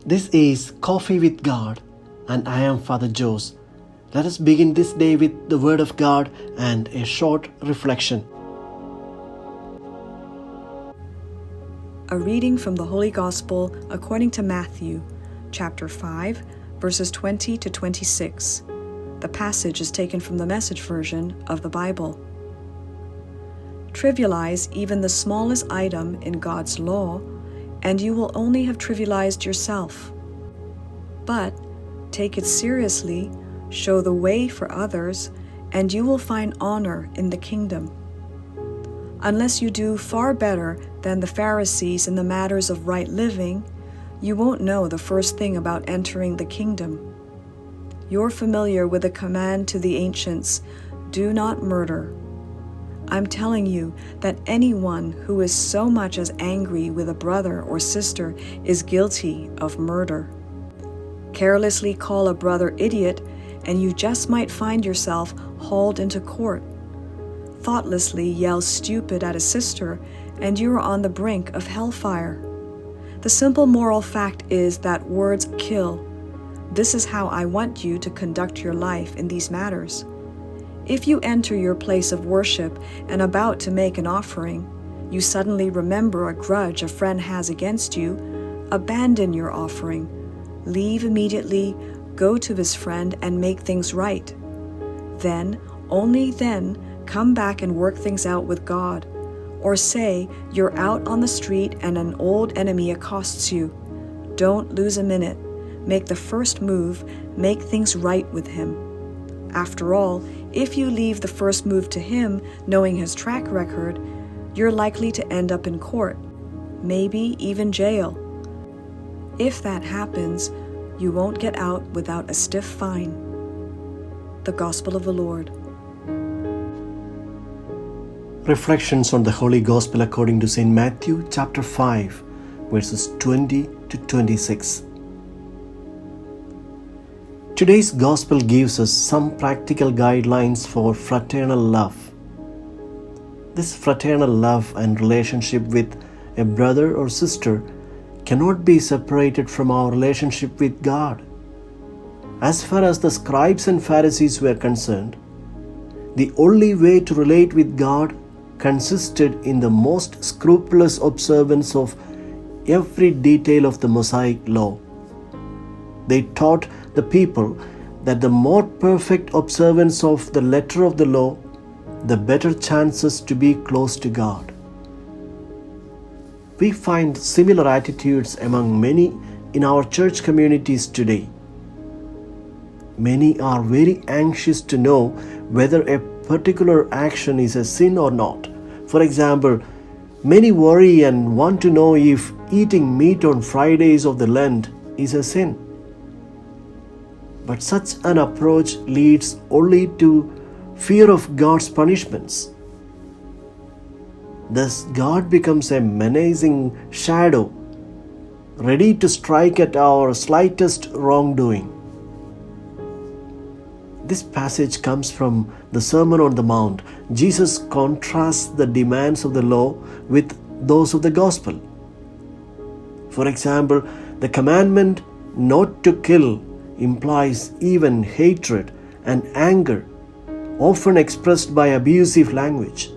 This is Coffee with God, and I am Father Jose. Let us begin this day with the Word of God and a short reflection. A reading from the Holy Gospel according to Matthew, chapter 5, verses 20 to 26. The passage is taken from the Message version of the Bible. Trivialize even the smallest item in God's law, and you will only have trivialized yourself. But take it seriously, show the way for others, and you will find honor in the kingdom. Unless you do far better than the Pharisees in the matters of right living, you won't know the first thing about entering the kingdom. You're familiar with the command to the ancients, "Do not murder." I'm telling you that anyone who is so much as angry with a brother or sister is guilty of murder. Carelessly call a brother idiot, and you just might find yourself hauled into court. Thoughtlessly yell stupid at a sister, and you're on the brink of hellfire. The simple moral fact is that words kill. This is how I want you to conduct your life in these matters. If you enter your place of worship and about to make an offering, you suddenly remember a grudge a friend has against you, abandon your offering. Leave immediately, go to his friend and make things right. Then, only then, come back and work things out with God. Or say you're out on the street and an old enemy accosts you. Don't lose a minute. Make the first move, make things right with him. After all, if you leave the first move to him, knowing his track record, you're likely to end up in court, maybe even jail. If that happens, you won't get out without a stiff fine. The Gospel of the Lord. Reflections on the Holy Gospel according to St. Matthew chapter 5, verses 20 to 26. Today's Gospel gives us some practical guidelines for fraternal love. This fraternal love and relationship with a brother or sister cannot be separated from our relationship with God. As far as the Scribes and Pharisees were concerned, the only way to relate with God consisted in the most scrupulous observance of every detail of the Mosaic Law. They taught the people that the more perfect observance of the letter of the law, the better chances to be close to God. We find similar attitudes among many in our church communities today. Many are very anxious to know whether a particular action is a sin or not. For example, many worry and want to know if eating meat on Fridays of the Lent is a sin. But such an approach leads only to fear of God's punishments. Thus, God becomes a menacing shadow, ready to strike at our slightest wrongdoing. This passage comes from the Sermon on the Mount. Jesus contrasts the demands of the law with those of the Gospel. For example, the commandment not to kill implies even hatred and anger, often expressed by abusive language.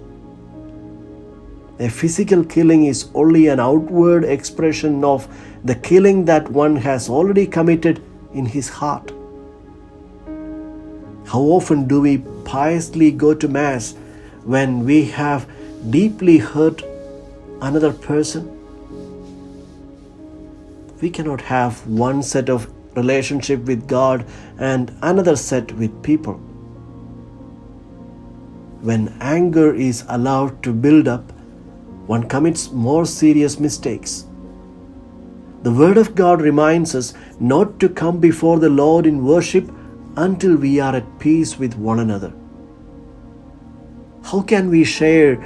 A physical killing is only an outward expression of the killing that one has already committed in his heart. How often do we piously go to Mass when we have deeply hurt another person? We cannot have one set of relationship with God and another set with people. When anger is allowed to build up, one commits more serious mistakes. The Word of God reminds us not to come before the Lord in worship until we are at peace with one another. How can we share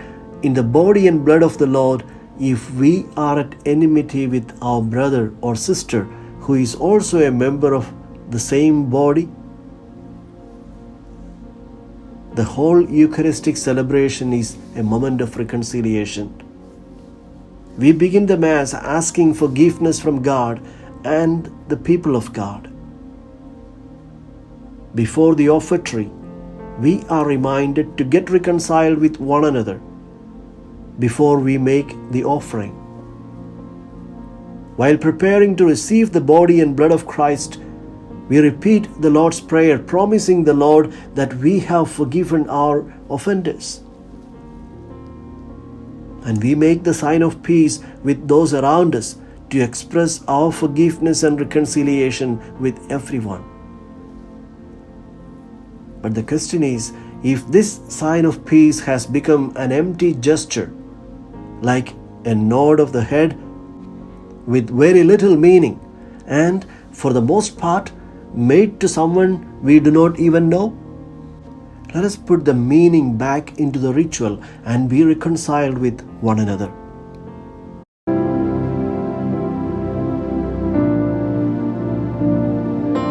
in the body and blood of the Lord if we are at enmity with our brother or sister who is also a member of the same body? The whole Eucharistic celebration is a moment of reconciliation. We begin the Mass asking forgiveness from God and the people of God. Before the offertory, we are reminded to get reconciled with one another before we make the offering. While preparing to receive the body and blood of Christ, we repeat the Lord's Prayer, promising the Lord that we have forgiven our offenders. And we make the sign of peace with those around us to express our forgiveness and reconciliation with everyone. But the question is, if this sign of peace has become an empty gesture, like a nod of the head with very little meaning, and for the most part made to someone we do not even know, let us put the meaning back into the ritual and be reconciled with one another.